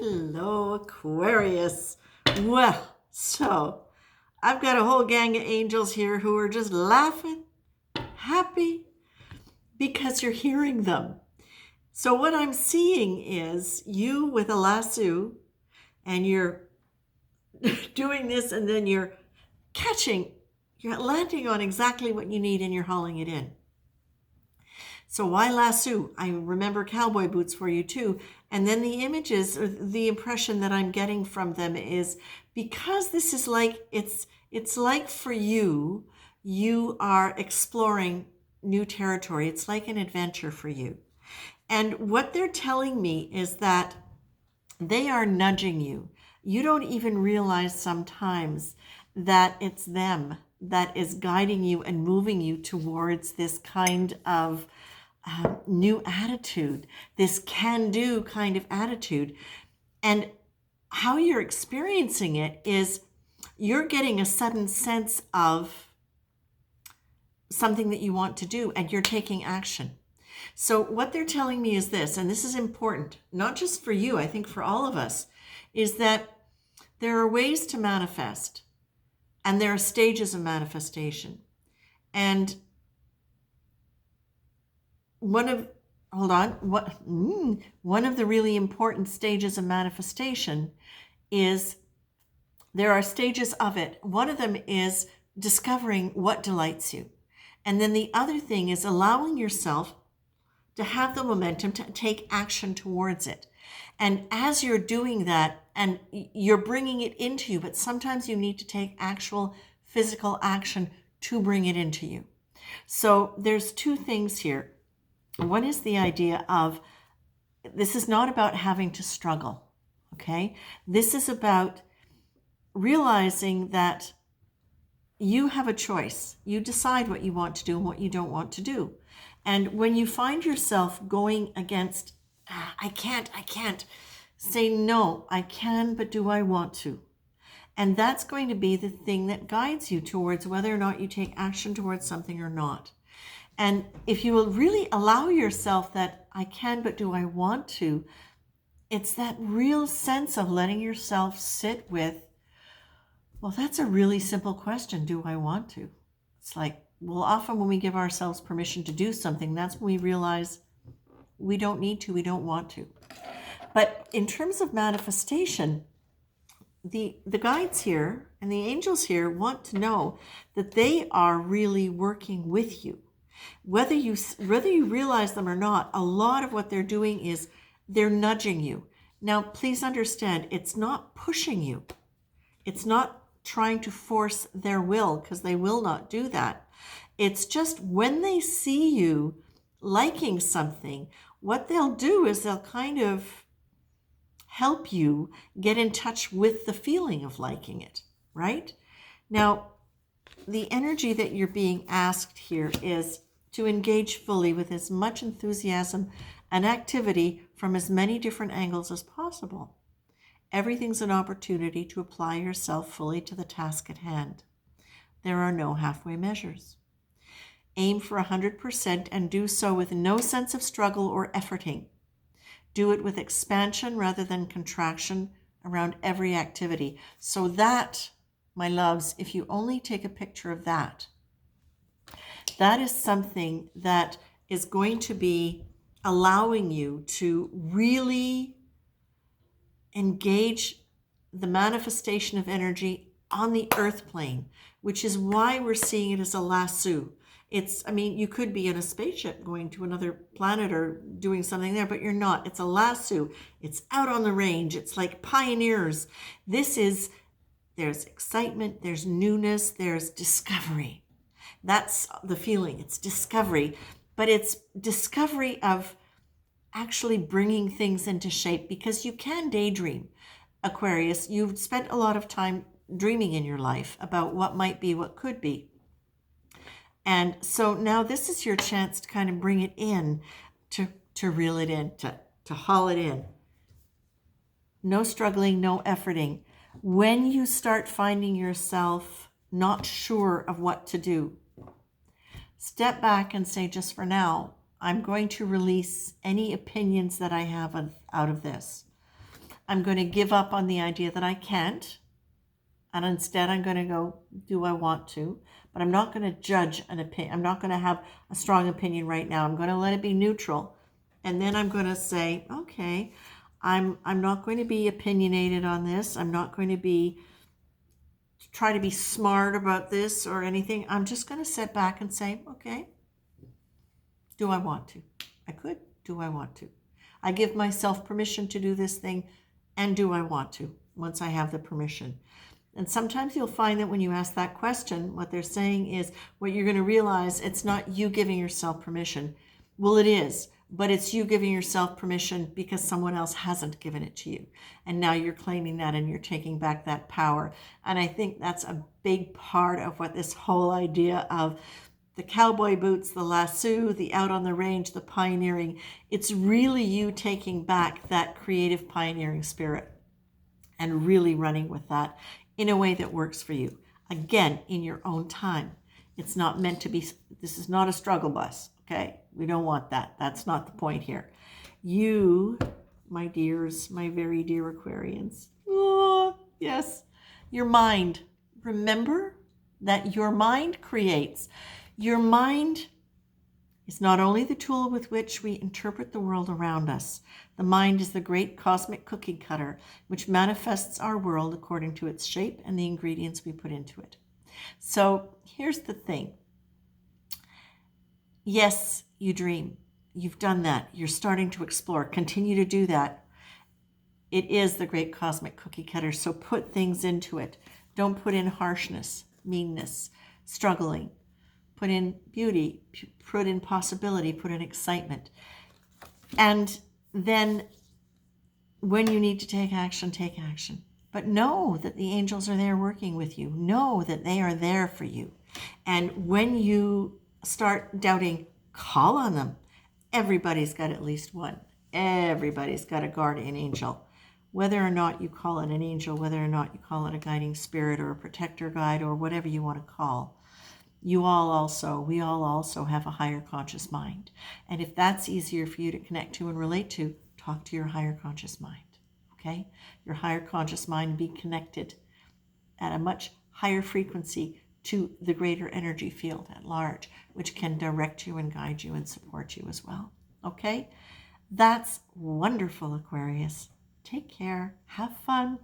Hello, Aquarius. Well, so I've got a whole gang of angels here who are just laughing, happy, because you're hearing them. So, what I'm seeing is you with a lasso, and you're doing this, and then you're you're landing on exactly what you need, and you're hauling it in. So why lasso? I remember cowboy boots for you too. And then the images or the impression that I'm getting from them is because this is like it's like for you, you are exploring new territory. It's like an adventure for you. And what they're telling me is that they are nudging you. You don't even realize sometimes that it's them that is guiding you and moving you towards this kind of new attitude, this can do kind of attitude. And how you're experiencing it is you're getting a sudden sense of something that you want to do and you're taking action. So, what they're telling me is this, and this is important, not just for you, I think for all of us, is that there are ways to manifest and there are stages of manifestation. And one of the really important stages of manifestation is there are stages of it. One of them is discovering what delights you. And then the other thing is allowing yourself to have the momentum to take action towards it. And as you're doing that, and you're bringing it into you, but sometimes you need to take actual physical action to bring it into you. So there's two things here. One is the idea of this is not about having to struggle, okay? This is about realizing that you have a choice. You decide what you want to do and what you don't want to do. And when you find yourself going against, I can't, say, no, I can, but do I want to? And that's going to be the thing that guides you towards whether or not you take action towards something or not. And if you will really allow yourself that I can, but do I want to, it's that real sense of letting yourself sit with, well, that's a really simple question. Do I want to? It's like, well, often when we give ourselves permission to do something, that's when we realize we don't need to, we don't want to. But in terms of manifestation, the guides here and the angels here want to know that they are really working with you. Whether you realize them or not, a lot of what they're doing is they're nudging you. Now, please understand, it's not pushing you. It's not trying to force their will, because they will not do that. It's just when they see you liking something, what they'll do is they'll kind of help you get in touch with the feeling of liking it, right? Now, the energy that you're being asked here is to engage fully with as much enthusiasm and activity from as many different angles as possible. Everything's an opportunity to apply yourself fully to the task at hand. There are no halfway measures. Aim for 100% and do so with no sense of struggle or efforting. Do it with expansion rather than contraction around every activity. So that, my loves, if you only take a picture of that, that is something that is going to be allowing you to really engage the manifestation of energy on the earth plane, which is why we're seeing it as a lasso. You could be in a spaceship going to another planet or doing something there, but you're not. It's a lasso. It's out on the range. It's like pioneers. There's excitement, there's newness, there's discovery. That's the feeling. It's discovery, but it's discovery of actually bringing things into shape, because you can daydream. Aquarius, you've spent a lot of time dreaming in your life about what might be, what could be. And so now this is your chance to kind of bring it in, to reel it in, to haul it in. No struggling, no efforting. When you start finding yourself not sure of what to do, step back and say, just for now, I'm going to release any opinions that I have out of this. I'm going to give up on the idea that I can't. And instead, I'm going to go, do I want to? But I'm not going to judge an opinion. I'm not going to have a strong opinion right now. I'm going to let it be neutral. And then I'm going to say, okay, I'm not going to be opinionated on this. I'm not going to try to be smart about this or anything. I'm just going to sit back and say, okay, do I want to? I could. Do I want to? I give myself permission to do this thing, and do I want to once I have the permission? And sometimes you'll find that when you ask that question, what they're saying is, what you're going to realize, it's not you giving yourself permission. Well, it is, but it's you giving yourself permission because someone else hasn't given it to you. And now you're claiming that and you're taking back that power. And I think that's a big part of what this whole idea of the cowboy boots, the lasso, the out on the range, the pioneering, it's really you taking back that creative pioneering spirit and really running with that in a way that works for you. Again, in your own time. It's not meant to be, this is not a struggle bus, okay? We don't want that. That's not the point here. You, my dears, my very dear Aquarians, oh, yes, your mind. Remember that your mind creates. Your mind is not only the tool with which we interpret the world around us. The mind is the great cosmic cookie cutter, which manifests our world according to its shape and the ingredients we put into it. So here's the thing. Yes, you dream. You've done that. You're starting to explore. Continue to do that. It is the great cosmic cookie cutter, so put things into it. Don't put in harshness, meanness, struggling. Put in beauty, put in possibility, put in excitement. And then when you need to take action, take action. But know that the angels are there working with you. Know that they are there for you. And when you start doubting, call on them. Everybody's got at least one. Everybody's got a guardian angel. Whether or not you call it an angel, whether or not you call it a guiding spirit or a protector guide or whatever you want to call, we all also have a higher conscious mind. And if that's easier for you to connect to and relate to, talk to your higher conscious mind, okay? Your higher conscious mind be connected at a much higher frequency to the greater energy field at large, which can direct you and guide you and support you as well, okay? That's wonderful, Aquarius. Take care. Have fun.